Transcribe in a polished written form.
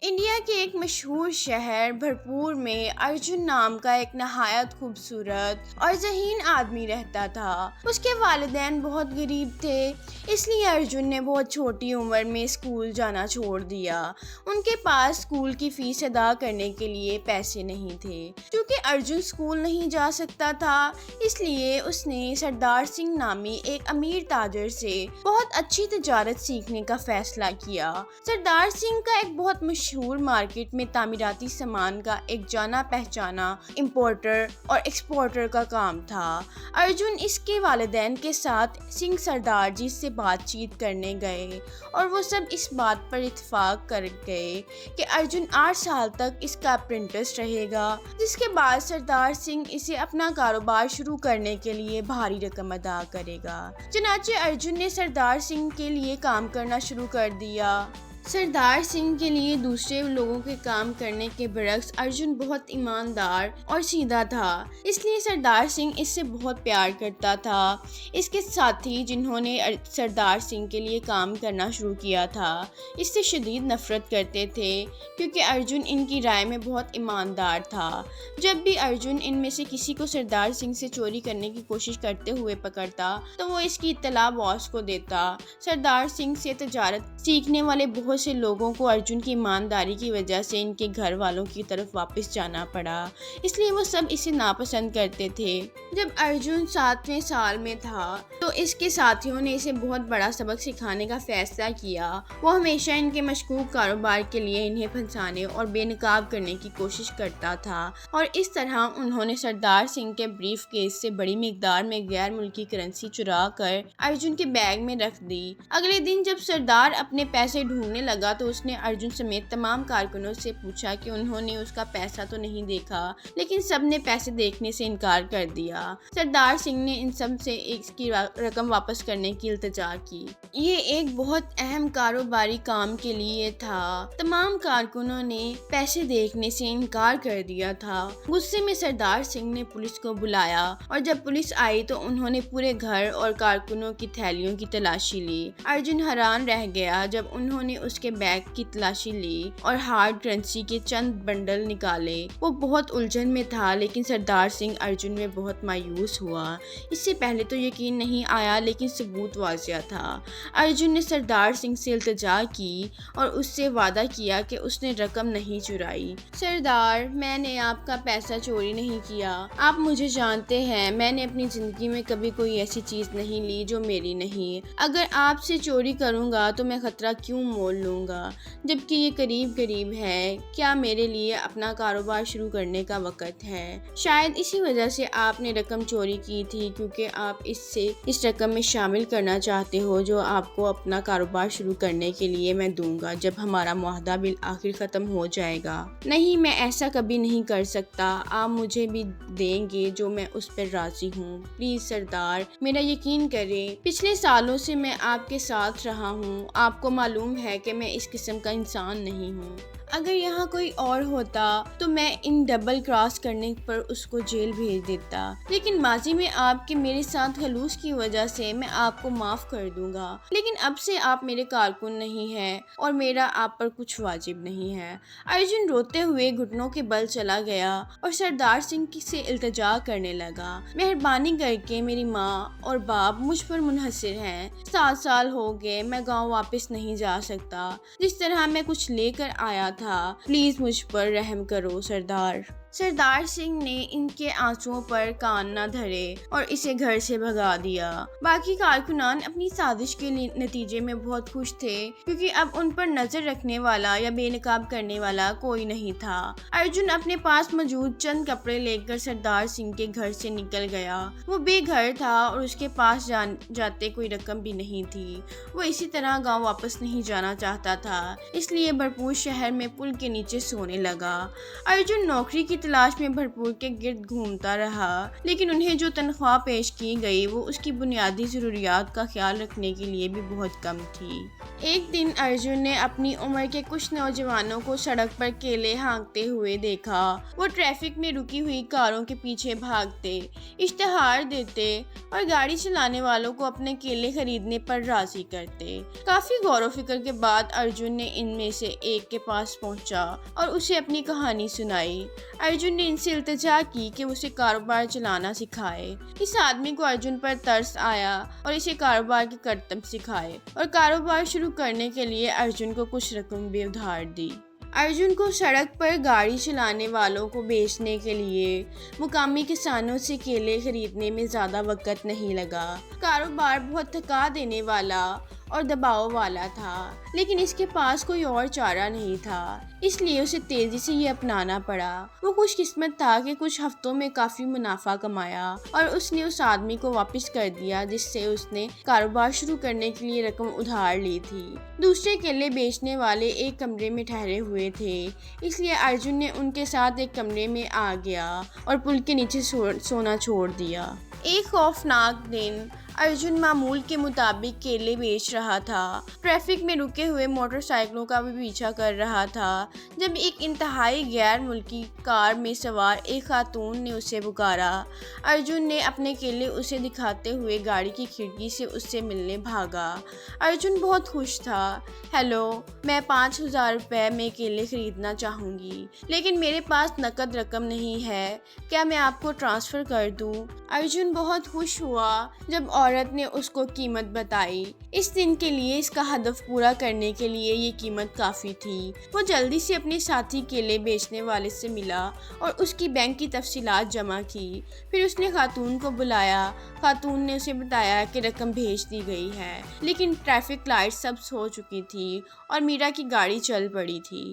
India کے ایک مشہور شہر بھرپور میں ارجن نام کا ایک نہایت خوبصورت اور ذہین آدمی رہتا تھا۔ اس کے والدین بہت غریب تھے، اس لیے ارجن نے بہت چھوٹی عمر میں اسکول جانا چھوڑ دیا۔ ان کے پاس اسکول کی فیس ادا کرنے کے لیے پیسے نہیں تھے۔ چونکہ ارجن اسکول نہیں جا سکتا تھا، اس لیے اس نے سردار سنگھ نامی ایک امیر تاجر سے بہت اچھی تجارت سیکھنے کا فیصلہ کیا۔ سردار سنگھ کا ایک بہت مشہور مارکیٹ میں تعمیراتی سامان کا ایک جانا پہچانا امپورٹر اور ایکسپورٹر کا کام تھا۔ ارجن اس کے والدین کے ساتھ سنگھ سردار جی سے بات چیت کرنے گئے اور وہ سب اس بات پر اتفاق کر گئے کہ ارجن 8 سال تک اس کا اپرینٹس رہے گا، جس کے بعد سردار سنگھ اسے اپنا کاروبار شروع کرنے کے لیے بھاری رقم ادا کرے گا۔ چنانچہ ارجن نے سردار سنگھ کے لیے کام کرنا شروع کر دیا۔ سردار سنگھ کے لیے دوسرے لوگوں کے کام کرنے کے برعکس ارجن بہت ایماندار اور سیدھا تھا، اس لیے سردار سنگھ اس سے بہت پیار کرتا تھا۔ اس کے ساتھی جنہوں نے سردار سنگھ کے لیے کام کرنا شروع کیا تھا، اس سے شدید نفرت کرتے تھے کیونکہ ارجن ان کی رائے میں بہت ایماندار تھا۔ جب بھی ارجن ان میں سے کسی کو سردار سنگھ سے چوری کرنے کی کوشش کرتے ہوئے پکڑتا تو وہ اس کی اطلاع باس کو دیتا۔ سردار سنگھ سے تجارت سیکھنے والے بہت سے لوگوں کو ارجن کی ایمانداری کی وجہ سے ان کے گھر والوں کی طرف واپس جانا پڑا، اس لیے وہ سب اسے ناپسند کرتے تھے۔ جب ارجن 7ویں سال میں تھا تو اس کے ساتھیوں نے اسے بہت بڑا سبق سکھانے کا فیصلہ کیا۔ وہ ہمیشہ ان کے مشکوک کاروبار کے لیے انہیں پھنسانے اور بے نقاب کرنے کی کوشش کرتا تھا، اور اس طرح انہوں نے سردار سنگھ کے بریف کیس سے بڑی مقدار میں غیر ملکی کرنسی چرا کر ارجن کے بیگ میں رکھ دی۔ اگلے دن جب سردار اپنے پیسے ڈھونڈنے لگا تو اس نے ارجن سمیت تمام کارکنوں سے پوچھا کہ انہوں نے اس کا پیسہ تو نہیں دیکھا، لیکن سب نے پیسے دیکھنے سے انکار کر دیا۔ سردار سنگھ نے ان سب سے اس کی رقم واپس کرنے کی التجا کی۔ یہ ایک بہت اہم کاروباری کام کے لیے تھا۔ تمام کارکنوں نے پیسے دیکھنے سے انکار کر دیا تھا۔ غصے میں سردار سنگھ نے پولیس کو بلایا اور جب پولیس آئی تو انہوں نے پورے گھر اور کارکنوں کی تھیلیوں کی تلاشی لی۔ ارجن حیران رہ گیا جب انہوں نے اس کے بیگ کی تلاشی لی اور ہارڈ کرنسی کے چند بنڈل نکالے۔ وہ بہت الجھن میں تھا، لیکن سردار سنگھ ارجن میں بہت مایوس ہوا۔ اس سے پہلے تو یقین نہیں آیا، لیکن ثبوت واضح تھا۔ ارجن نے سردار سنگھ سے التجا کی اور اس سے وعدہ کیا کہ اس نے رقم نہیں چرائی۔ سردار، میں نے آپ کا پیسہ چوری نہیں کیا۔ آپ مجھے جانتے ہیں، میں نے اپنی زندگی میں کبھی کوئی ایسی چیز نہیں لی جو میری نہیں۔ اگر آپ سے چوری کروں گا تو میں خطرہ کیوں مول لوں گا، جبکہ یہ قریب ہے۔ کیا میرے لیے اپنا کاروبار شروع کرنے کا وقت ہے؟ شاید اسی وجہ سے آپ نے رقم چوری کی تھی، کیونکہ آپ اس رقم میں شامل کرنا چاہتے ہو جو آپ کو اپنا کاروبار شروع کرنے کے لیے میں دوں گا جب ہمارا معاہدہ بالآخر ختم ہو جائے گا۔ نہیں، میں ایسا کبھی نہیں کر سکتا۔ آپ مجھے بھی دیں گے جو میں اس پر راضی ہوں۔ پلیز سردار، میرا یقین کریں، پچھلے سالوں سے میں آپ کے ساتھ رہا ہوں۔ آپ کو معلوم ہے کہ میں اس قسم کا انسان نہیں ہوں۔ اگر یہاں کوئی اور ہوتا تو میں ان ڈبل کراس کرنے پر اس کو جیل بھیج دیتا، لیکن ماضی میں آپ کے میرے ساتھ خلوص کی وجہ سے میں آپ کو معاف کر دوں گا، لیکن اب سے آپ میرے کارکن نہیں ہیں اور میرا آپ پر کچھ واجب نہیں ہے۔ ارجن روتے ہوئے گھٹنوں کے بل چلا گیا اور سردار سنگھ سے التجا کرنے لگا، مہربانی کر کے میری ماں اور باپ مجھ پر منحصر ہیں۔ 7 سال ہو گئے، میں گاؤں واپس نہیں جا سکتا جس طرح میں کچھ لے کر آیا تھا۔ پلیز مجھ پر رحم کرو سردار۔ سردار سنگھ نے ان کے آنسوؤں پر کان نہ دھرے اور اسے گھر سے بھگا دیا۔ باقی کارکنان اپنی سازش کے نتیجے میں بہت خوش تھے، کیونکہ اب ان پر نظر رکھنے والا یا بے نقاب کرنے والا کوئی نہیں تھا۔ ارجن اپنے پاس موجود چند کپڑے لے کر سردار سنگھ کے گھر سے نکل گیا۔ وہ بے گھر تھا اور اس کے پاس جاتے کوئی رقم بھی نہیں تھی۔ وہ اسی طرح گاؤں واپس نہیں جانا چاہتا تھا، اس لیے بھرپور شہر میں پل کے نیچے سونے لگا۔ ارجن نوکری کی تلاش میں بھرپور کے گرد گھومتا رہا، لیکن انہیں جو تنخواہ پیش کی گئی وہ اس کی بنیادی ضروریات کا خیال رکھنے کے لیے بھی بہت کم تھی۔ ایک دن ارجن نے اپنی عمر کے کچھ نوجوانوں کو سڑک پر کیلے ہانکتے ہوئے دیکھا۔ وہ ٹریفک میں رکی ہوئی کاروں کے پیچھے بھاگتے، اشتہار دیتے اور گاڑی چلانے والوں کو اپنے کیلے خریدنے پر راضی کرتے۔ کافی غور و فکر کے بعد ارجن نے ان میں سے ایک کے پاس پہنچا اور اسے اپنی کہانی سنائی۔ ارجن نے ان سے التجا کی کہ اسے کاروبار چلانا سکھائے۔ اس آدمی کو ارجن پر ترس آیا اور اسے کاروبار کے کرتب سکھائے اور کاروبار شروع کرنے کے لیے ارجن کو کچھ رقم بھی ادھار دی۔ ارجن کو سڑک پر گاڑی چلانے والوں کو بیچنے کے لیے مقامی کسانوں سے کیلے خریدنے میں زیادہ وقت نہیں لگا۔ کاروبار بہت تھکا دینے والا اور دباؤ والا تھا، لیکن اس کے پاس کوئی اور چارہ نہیں تھا، اس لیے اسے تیزی سے یہ اپنانا پڑا۔ وہ خوش قسمت تھا کہ کچھ ہفتوں میں کافی منافع کمایا اور اس نے اس آدمی کو واپس کر دیا جس سے اس نے کاروبار شروع کرنے کے لیے رقم ادھار لی تھی۔ دوسرے کیلے بیچنے والے ایک کمرے میں ٹھہرے ہوئے تھے، اس لیے ارجن نے ان کے ساتھ ایک کمرے میں آ گیا اور پل کے نیچے سونا چھوڑ دیا۔ ایک خوفناک دن ارجن معمول کے مطابق کیلے بیچ رہا تھا، ٹریفک میں رکے ہوئے موٹر سائیکلوں کا بھی پیچھا کر رہا تھا، جب ایک انتہائی غیر ملکی کار میں سوار ایک خاتون نے اسے پکارا۔ ارجن نے اپنے کیلے اسے دکھاتے ہوئے گاڑی کی کھڑکی سے اس سے ملنے بھاگا۔ ارجن بہت خوش تھا۔ ہیلو، میں 5,000 روپے میں کیلے خریدنا چاہوں گی، لیکن میرے پاس نقد رقم نہیں ہے، کیا میں آپ کو ٹرانسفر کر دوں؟ ارجن بہت خوش ہوا جب عورت نے اس کو قیمت بتائی۔ اس دن کے لیے اس کا ہدف پورا کرنے کے لیے یہ قیمت کافی تھی۔ وہ جلدی سے اپنے ساتھی کیلے بیچنے والے سے ملا اور اس کی بینک کی تفصیلات جمع کی۔ پھر اس نے خاتون کو بلایا۔ خاتون نے اسے بتایا کہ رقم بھیج دی گئی ہے، لیکن ٹریفک لائٹ سبز ہو چکی تھی اور میرا کی گاڑی چل پڑی تھی۔